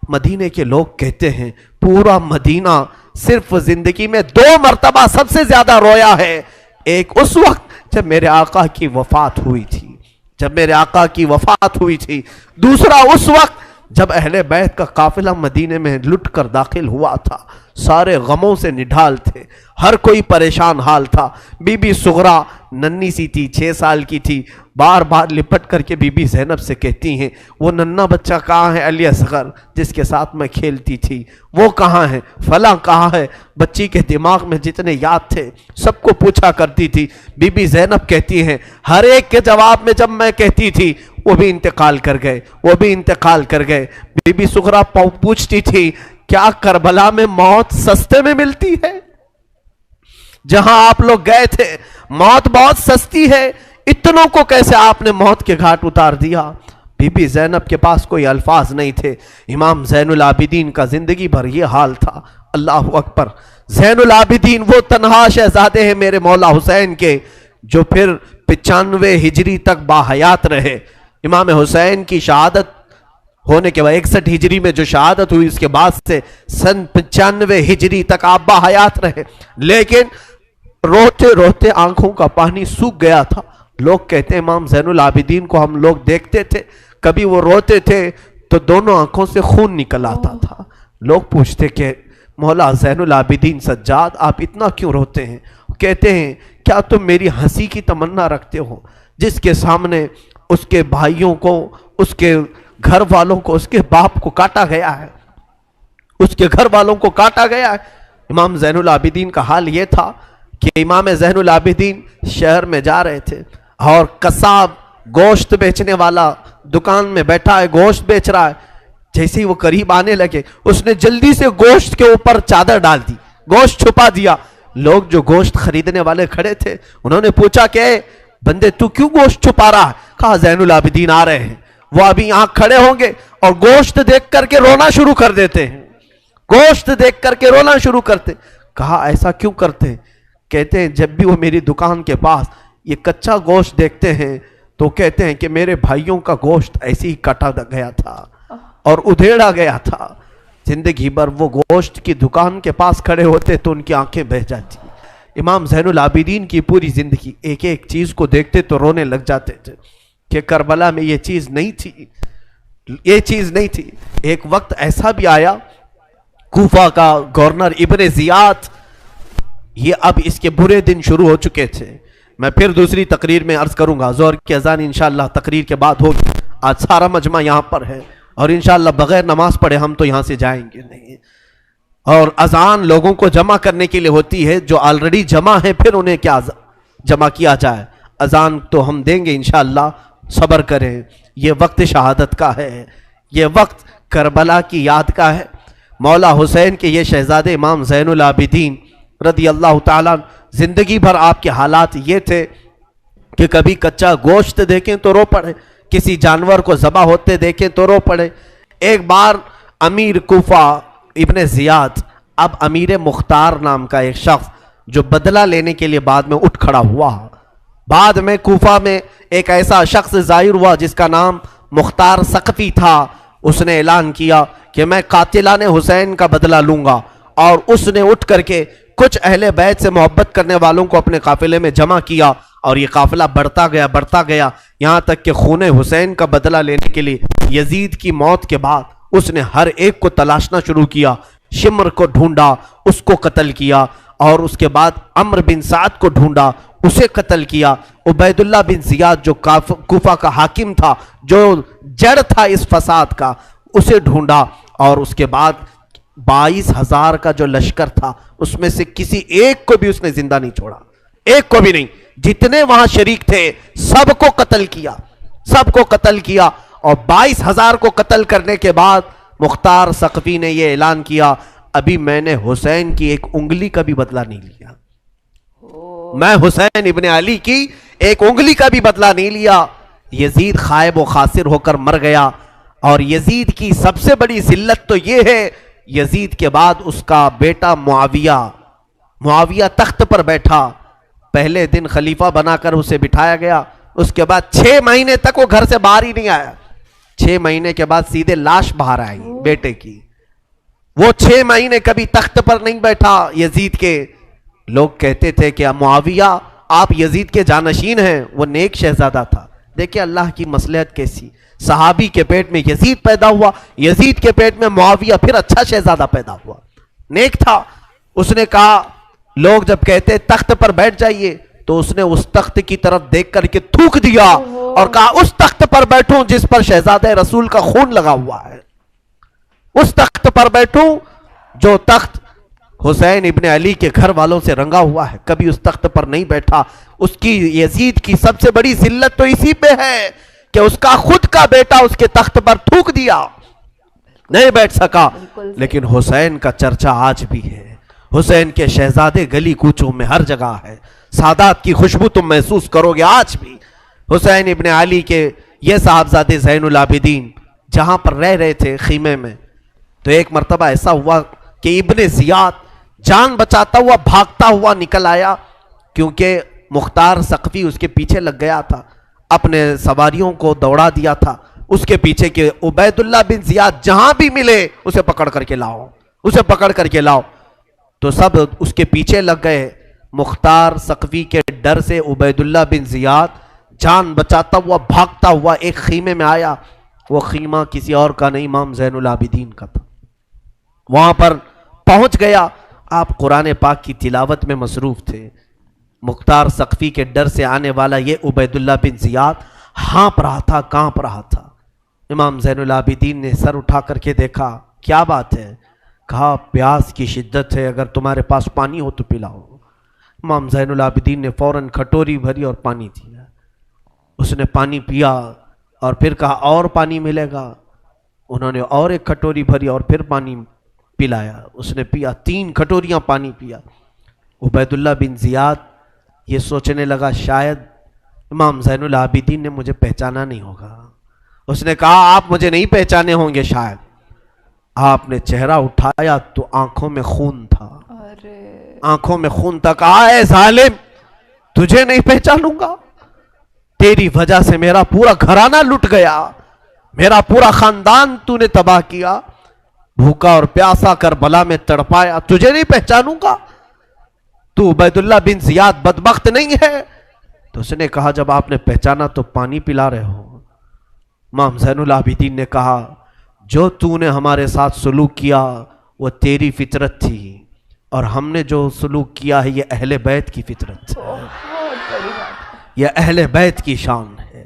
مدینے کے لوگ کہتے ہیں پورا مدینہ صرف زندگی میں 2 مرتبہ سب سے زیادہ رویا ہے، ایک اس وقت جب میرے آقا کی وفات ہوئی تھی، دوسرا اس وقت جب اہل بیت کا قافلہ مدینے میں لٹ کر داخل ہوا تھا۔ سارے غموں سے نڈھال تھے، ہر کوئی پریشان حال تھا۔ بی بی سغرا ننھی سی تھی، 6 سال کی تھی، بار بار لپٹ کر کے بی بی زینب سے کہتی ہیں وہ ننھا بچہ کہاں ہے علی اصغر جس کے ساتھ میں کھیلتی تھی، وہ کہاں ہے، فلاں کہاں ہے۔ بچی کے دماغ میں جتنے یاد تھے سب کو پوچھا کرتی تھی۔ بی بی زینب کہتی ہیں ہر ایک کے جواب میں جب میں کہتی تھی وہ بھی انتقال کر گئے۔ بی بی سغرا پوچھتی تھی کیا کربلا میں موت سستے میں ملتی ہے؟ جہاں آپ لوگ گئے تھے موت بہت سستی ہے، اتنوں کو کیسے آپ نے موت کے گھاٹ اتار دیا؟ بی بی زینب کے پاس کوئی الفاظ نہیں تھے۔ امام زین العابدین کا زندگی بھر یہ حال تھا۔ اللہ اکبر، زین العابدین وہ تنہا شہزادے ہیں میرے مولا حسین کے جو پھر 95 ہجری تک باحیات رہے۔ امام حسین کی شہادت ہونے کے بعد 61 ہجری میں جو شہادت ہوئی، اس کے بعد سے سن 95 ہجری تک آپ باحیات رہے، لیکن روتے روتے آنکھوں کا پانی سوکھ گیا تھا۔ لوگ کہتے ہیں امام زین العابدین کو ہم لوگ دیکھتے تھے، کبھی وہ روتے تھے تو دونوں آنکھوں سے خون نکل آتا تھا۔ لوگ پوچھتے کہ مولا زین العابدین سجاد آپ اتنا کیوں روتے ہیں؟ کہتے ہیں کیا تم میری ہنسی کی تمنا رکھتے ہو؟ جس کے سامنے اس کے بھائیوں کو، اس کے گھر والوں کو، اس کے باپ کو کاٹا گیا ہے، اس کے گھر والوں کو کاٹا گیا ہے۔ امام زین العابدین کا حال یہ تھا کہ امام زین العابدین شہر میں جا رہے تھے اور قصاب گوشت بیچنے والا دکان میں بیٹھا ہے، گوشت بیچ رہا ہے۔ جیسے ہی وہ قریب آنے لگے اس نے جلدی سے گوشت کے اوپر چادر ڈال دی، گوشت چھپا دیا۔ لوگ جو گوشت خریدنے والے کھڑے تھے انہوں نے پوچھا کہ بندے تو کیوں گوشت چھپا رہا ہے؟ کہا زین العابدین آ رہے ہیں، وہ ابھی یہاں کھڑے ہوں گے اور گوشت دیکھ کر کے رونا شروع کر دیتے ہیں، گوشت دیکھ کر کے رونا شروع کرتے۔ کہا ایسا کیوں کرتے ہیں؟ کہتے ہیں جب بھی وہ میری دکان کے پاس یہ کچا گوشت دیکھتے ہیں تو کہتے ہیں کہ میرے بھائیوں کا گوشت ایسے ہی کٹا گیا تھا اور ادھیڑا گیا تھا۔ زندگی بھر وہ گوشت کی دکان کے پاس کھڑے ہوتے تو ان کی آنکھیں بہہ جاتی۔ امام زین العابدین کی پوری زندگی ایک ایک چیز کو دیکھتے تو رونے لگ جاتے تھے کہ کربلا میں یہ چیز نہیں تھی، یہ چیز نہیں تھی۔ ایک وقت ایسا بھی آیا، کوفہ کا گورنر ابن زیاد یہ اب اس کے برے دن شروع ہو چکے تھے. میں پھر دوسری تقریر میں عرض کروں گا. ظہر کی اذان انشاءاللہ تقریر کے بعد ہوگی. آج سارا مجمع یہاں پر ہے اور انشاءاللہ بغیر نماز پڑھے ہم تو یہاں سے جائیں گے نہیں. اور اذان لوگوں کو جمع کرنے کے لیے ہوتی ہے. جو آلریڈی جمع ہیں پھر انہیں کیا جمع کیا جائے. اذان تو ہم دیں گے انشاءاللہ. صبر کریں. یہ وقت شہادت کا ہے. یہ وقت کربلا کی یاد کا ہے. مولا حسین کے یہ شہزادے امام زین العابدین رضی اللہ تعالیٰ زندگی بھر آپ کے حالات یہ تھے کہ کبھی کچا گوشت دیکھیں تو رو پڑے, کسی جانور کو ذبح ہوتے دیکھیں تو رو پڑے. ایک بار امیر کوفہ ابن زیاد, اب امیر مختار نام کا ایک شخص جو بدلہ لینے کے لیے بعد میں اٹھ کھڑا ہوا. بعد میں کوفہ میں ایک ایسا شخص ظاہر ہوا جس کا نام مختار ثقفی تھا. اس نے اعلان کیا کہ میں قاتلان حسین کا بدلہ لوں گا, اور اس نے اٹھ کر کے کچھ اہل بیت سے محبت کرنے والوں کو اپنے قافلے میں جمع کیا, اور یہ قافلہ بڑھتا گیا یہاں تک کہ خون حسین کا بدلہ لینے کے لیے یزید کی موت کے بعد اس نے ہر ایک کو تلاشنا شروع کیا. شمر کو ڈھونڈا, اس کو قتل کیا, اور اس کے بعد عمرو بن سعد کو ڈھونڈا, اسے قتل کیا. عبید اللہ بن زیاد جو کوفہ کا حاکم تھا, جو جڑ تھا اس فساد کا, اسے ڈھونڈا. اور اس کے بعد 22,000 کا جو لشکر تھا اس میں سے کسی ایک کو بھی اس نے زندہ نہیں چھوڑا, ایک کو بھی نہیں. جتنے وہاں شریک تھے سب کو قتل کیا, سب کو قتل کیا. اور 22,000 کو قتل کرنے کے بعد مختار ثقفی نے یہ اعلان کیا, ابھی میں نے حسین کی ایک انگلی کا بھی بدلہ نہیں لیا. میں حسین ابن علی کی ایک انگلی کا بھی بدلہ نہیں لیا. یزید خائب و خاسر ہو کر مر گیا. اور یزید کی سب سے بڑی ذلت تو یہ ہے, یزید کے بعد اس کا بیٹا معاویہ تخت پر بیٹھا. پہلے دن خلیفہ بنا کر اسے بٹھایا گیا, اس کے بعد 6 مہینے تک وہ گھر سے باہر ہی نہیں آیا. 6 مہینے کے بعد سیدھے لاش باہر آئی بیٹے کی. وہ 6 مہینے کبھی تخت پر نہیں بیٹھا یزید کے. لوگ کہتے تھے کہ معاویہ آپ یزید کے جانشین ہیں. وہ نیک شہزادہ تھا. دیکھیں اللہ کی مصلحت کیسی, صحابی کے پیٹ میں یزید پیدا ہوا, یزید کے پیٹ میں معاویہ, پھر اچھا شہزادہ پیدا ہوا, نیک تھا. اس نے کہا, لوگ جب کہتے تخت پر بیٹھ جائیے تو اس نے اس تخت کی طرف دیکھ کر کے تھوک دیا اور کہا اس تخت پر بیٹھوں جس پر شہزادہ رسول کا خون لگا ہوا ہے, اس تخت پر بیٹھوں جو تخت حسین ابن علی کے گھر والوں سے رنگا ہوا ہے. کبھی اس تخت پر نہیں بیٹھا. اس کی یزید کی سب سے بڑی ذلت تو اسی پہ ہے کہ اس کا خود کا بیٹا اس کے تخت پر تھوک دیا, نہیں بیٹھ سکا. لیکن حسین کا چرچا آج بھی ہے. حسین کے شہزادے گلی کوچوں میں ہر جگہ ہے. سادات کی خوشبو تم محسوس کرو گے آج بھی. حسین ابن علی کے یہ صاحبزادے زین العابدین جہاں پر رہ رہے تھے خیمے میں, تو ایک مرتبہ ایسا ہوا کہ ابن زیاد جان بچاتا ہوا بھاگتا ہوا نکل آیا, کیونکہ مختار ثقفی اس کے پیچھے لگ گیا تھا, اپنے سواریوں کو دوڑا دیا تھا اس کے پیچھے کہ عبید اللہ بن زیاد جہاں بھی ملے اسے پکڑ کر کے لاؤ, اسے پکڑ کر کے لاؤ. تو سب اس کے پیچھے لگ گئے. مختار ثقفی کے ڈر سے عبید اللہ بن زیاد جان بچاتا ہوا بھاگتا ہوا ایک خیمے میں آیا. وہ خیمہ کسی اور کا نہیں, امام زین العابدین کا تھا. وہاں پر پہنچ گیا. آپ قرآن پاک کی تلاوت میں مصروف تھے. مختار ثقفی کے ڈر سے آنے والا یہ عبید اللہ بن زیاد ہانپ رہا تھا, کانپ رہا تھا. امام زین العابدین نے سر اٹھا کر کے دیکھا, کیا بات ہے؟ کہا پیاس کی شدت ہے, اگر تمہارے پاس پانی ہو تو پلاؤ. امام زین العابدین نے فوراً کھٹوری بھری اور پانی دیا. اس نے پانی پیا اور پھر کہا اور پانی ملے گا. انہوں نے اور ایک کھٹوری بھری اور پھر پانی پلایا. اس نے پیا, 3 کھٹوریاں پانی پیا. عبید اللہ بن زیاد یہ سوچنے لگا شاید امام زین العابدین نے مجھے پہچانا نہیں ہوگا. اس نے کہا آپ مجھے نہیں پہچانے ہوں گے شاید. آپ نے چہرہ اٹھایا تو آنکھوں میں خون تھا, آنکھوں میں خون تھا. کہا اے ظالم, تجھے نہیں پہچانوں گا؟ تیری وجہ سے میرا پورا گھرانہ لٹ گیا, میرا پورا خاندان تو نے تباہ کیا, بھوکا اور پیاسا کربلا میں تڑپایا, تجھے نہیں پہچانوں گا؟ تو عبید اللہ بن زیاد بدبخت نہیں ہے؟ تو اس نے کہا جب آپ نے پہچانا تو پانی پلا رہے ہو. امام زین العابدین نے کہا جو تو نے ہمارے ساتھ سلوک کیا وہ تیری فطرت تھی, اور ہم نے جو سلوک کیا ہے یہ اہل بیت کی فطرت ہے، بہت بڑی بات ہے. یہ اہل بیت کی شان ہے.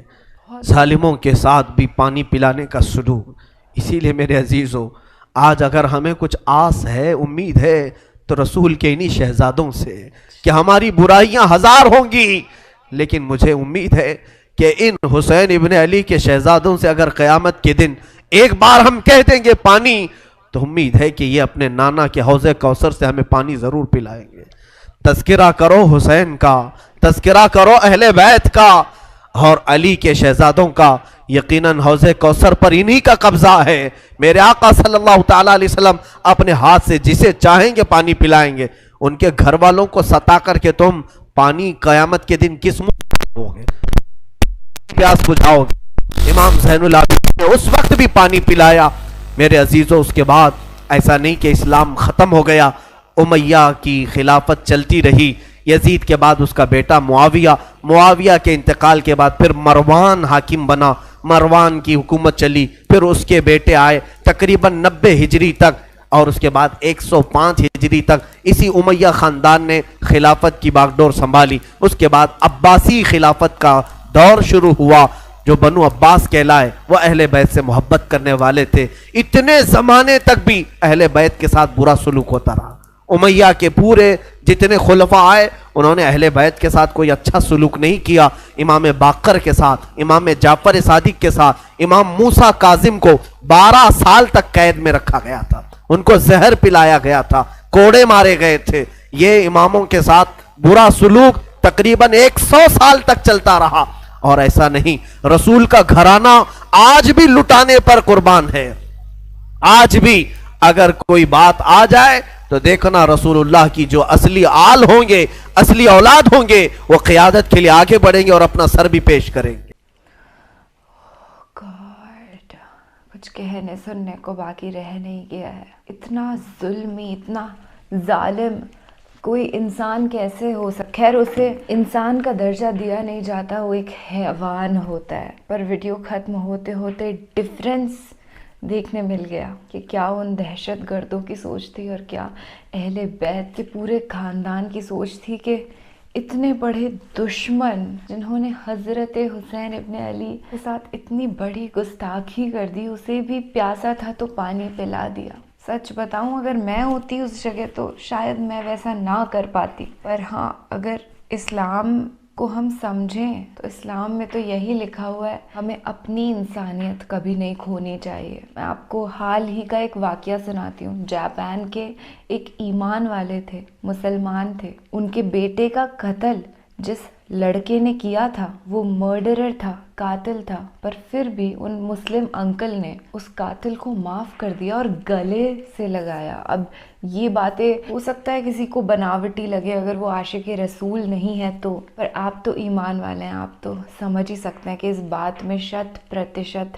ظالموں کے ساتھ بھی پانی پلانے کا سلوک. اسی لیے میرے عزیزو، آج اگر ہمیں کچھ آس ہے، امید ہے، تو رسول کے انہی شہزادوں سے کہ ہماری برائیاں ہزار ہوں گی، لیکن مجھے امید ہے کہ ان حسین ابن علی کے شہزادوں سے اگر قیامت کے دن ایک بار ہم کہہ دیں گے پانی، تو امید ہے کہ یہ اپنے نانا کے حوض کوثر سے ہمیں پانی ضرور پلائیں گے. تذکرہ کرو حسین کا، تذکرہ کرو اہل بیت کا اور علی کے شہزادوں کا. یقیناً حوض کوثر پر انہی کا قبضہ ہے. میرے آقا صلی اللہ تعالیٰ علیہ وسلم اپنے ہاتھ سے جسے چاہیں گے پانی پلائیں گے. ان کے گھر والوں کو ستا کر کے تم پانی قیامت کے دن کس منہ ہو گے، پیاس بجھاؤ گے؟ امام زین العابدین نے اس وقت بھی پانی پلایا. میرے عزیزوں، اس کے بعد ایسا نہیں کہ اسلام ختم ہو گیا. امیہ کی خلافت چلتی رہی. یزید کے بعد اس کا بیٹا معاویہ کے انتقال کے بعد پھر مروان حاکم بنا. مروان کی حکومت چلی. پھر اس کے بیٹے آئے تقریباً 90 ہجری تک، اور اس کے بعد 105 ہجری تک اسی امیہ خاندان نے خلافت کی باغڈور سنبھالی. اس کے بعد عباسی خلافت کا دور شروع ہوا. جو بنو عباس کہلائے وہ اہل بیت سے محبت کرنے والے تھے. اتنے زمانے تک بھی اہل بیت کے ساتھ برا سلوک ہوتا رہا. امیہ کے پورے جتنے خلفاء آئے انہوں نے اہل بیت کے ساتھ کوئی اچھا سلوک نہیں کیا. امام باقر کے ساتھ، امام جعفر صادق کے ساتھ، امام موسیٰ کاظم کو 12 سال تک قید میں رکھا گیا تھا. ان کو زہر پلایا گیا تھا، کوڑے مارے گئے تھے. یہ اماموں کے ساتھ برا سلوک تقریباً 100 سال تک چلتا رہا. اور ایسا نہیں، رسول کا گھرانہ آج بھی لٹانے پر قربان ہے. آج بھی اگر کوئی بات آ جائے تو دیکھنا رسول اللہ کی جو اصلی آل ہوں گے، اصلی اولاد ہوں گے، وہ قیادت کے لیے آگے بڑھیں گے اور اپنا سر بھی پیش کریں گے. گاڈ، کچھ کہنے سننے کو باقی رہ نہیں گیا ہے. اتنا ظلمی، اتنا ظالم کوئی انسان کیسے ہو سکتا؟ خیر، اسے انسان کا درجہ دیا نہیں جاتا، وہ ایک حیوان ہوتا ہے. پر ویڈیو ختم ہوتے ہوتے ڈفرینس دیکھنے مل گیا کہ کیا ان دہشت گردوں کی سوچ تھی اور کیا اہل بیت کے پورے خاندان کی سوچ تھی کہ اتنے بڑے دشمن جنہوں نے حضرت حسین ابن علی کے ساتھ اتنی بڑی گستاخی کر دی، اسے بھی پیاسا تھا تو پانی پلا دیا. سچ بتاؤں، اگر میں ہوتی اس جگہ تو شاید میں ویسا نہ کر پاتی. پر ہاں، اگر اسلام کو ہم سمجھیں تو اسلام میں تو یہی لکھا ہوا ہے، ہمیں اپنی انسانیت کبھی نہیں کھونی چاہیے. میں آپ کو حال ہی کا ایک واقعہ سناتی ہوں. جاپان کے ایک ایمان والے تھے، مسلمان تھے. ان کے بیٹے کا قتل جس لڑکے نے کیا تھا وہ مرڈرر تھا، قاتل تھا. پر پھر بھی ان مسلم انکل نے اس قاتل کو معاف کر دیا اور گلے سے لگایا. اب یہ باتیں ہو سکتا ہے کسی کو بناوٹی لگے اگر وہ عاشق رسول نہیں ہے تو، پر آپ تو ایمان والے ہیں، آپ تو سمجھ ہی سکتے ہیں کہ اس بات میں 100%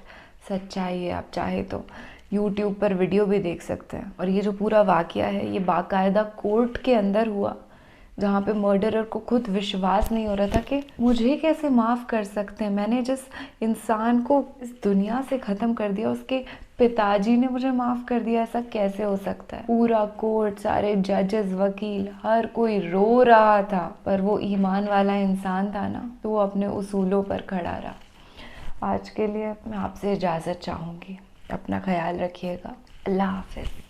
سچائی ہے. آپ چاہے تو یوٹیوب پر ویڈیو بھی دیکھ سکتے ہیں. اور یہ جو پورا واقعہ ہے یہ باقاعدہ کورٹ کے اندر ہوا، جہاں پہ مرڈرر کو خود وشواس نہیں ہو رہا تھا کہ مجھے کیسے معاف کر سکتے ہیں، میں نے جس انسان کو اس دنیا سے ختم کر دیا اس کے پتا جی نے مجھے معاف کر دیا، ایسا کیسے ہو سکتا ہے. پورا کورٹ، سارے ججز، وکیل، ہر کوئی رو رہا تھا. پر وہ ایمان والا انسان تھا نا، تو وہ اپنے اصولوں پر کھڑا رہا. آج کے لیے میں آپ سے اجازت چاہوں گی. اپنا خیال رکھیے گا. اللہ حافظ.